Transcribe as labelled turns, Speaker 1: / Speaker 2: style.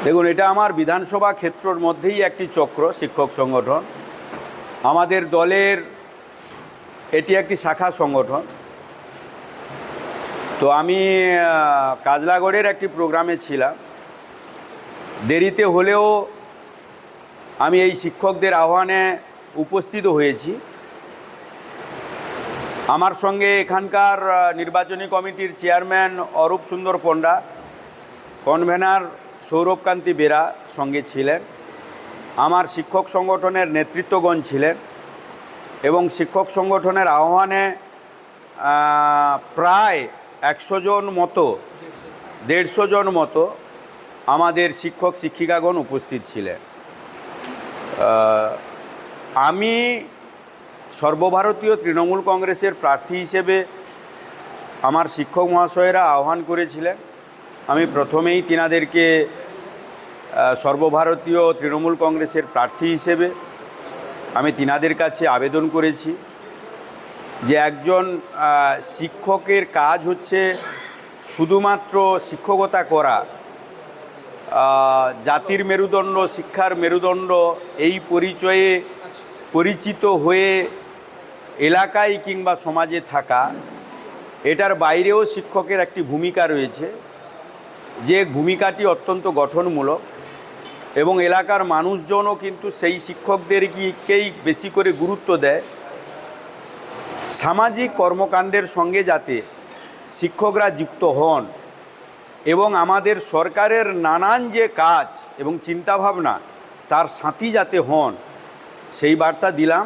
Speaker 1: দেখুন, এটা আমার বিধানসভা ক্ষেত্রের মধ্যেই একটি চক্র, শিক্ষক সংগঠন। আমাদের দলের এটি একটি শাখা সংগঠন। তো আমি কাজলাগড়ের একটি প্রোগ্রামে ছিলাম। দেরিতে হলেও আমি এই শিক্ষকদের আহ্বানে উপস্থিত হয়েছি। আমার সঙ্গে এখানকার নির্বাচনী কমিটির চেয়ারম্যান অরূপ সুন্দর পণ্ডা, কনভেনার সৌরভকান্তি বেরা সঙ্গে ছিলেন। আমার শিক্ষক সংগঠনের নেতৃত্বগণ ছিলেন এবং শিক্ষক সংগঠনের আহ্বানে প্রায় 100 জন মতো, 150 জন মতো আমাদের শিক্ষক শিক্ষিকাগণ উপস্থিত ছিলেন। আমি সর্বভারতীয় তৃণমূল কংগ্রেসের প্রার্থী হিসেবে আমার শিক্ষক মহাশয়েরা আহ্বান করেছিলেন। আমি প্রথমেই তিনাদেরকে সর্বভারতীয় তৃণমূল কংগ্রেসের প্রার্থী হিসেবে আমি তিনাদের কাছে আবেদন করেছি যে একজন শিক্ষকের কাজ হচ্ছে শুধুমাত্র শিক্ষকতা করা। জাতির মেরুদণ্ড, শিক্ষার মেরুদণ্ড, এই পরিচয়ে পরিচিত হয়ে এলাকায় কিংবা সমাজে থাকা, এটার বাইরেও শিক্ষকের একটি ভূমিকা রয়েছে, যে ভূমিকাটি অত্যন্ত গঠনমূলক এবং এলাকার মানুষজনও কিন্তু সেই শিক্ষকদেরকেই বেশি করে গুরুত্ব দেয়। সামাজিক কর্মকাণ্ডের সঙ্গে যাতে শিক্ষকরা যুক্ত হন এবং আমাদের সরকারের নানান যে কাজ এবং চিন্তাভাবনা তার সাথী যাতে হন, সেই বার্তা দিলাম।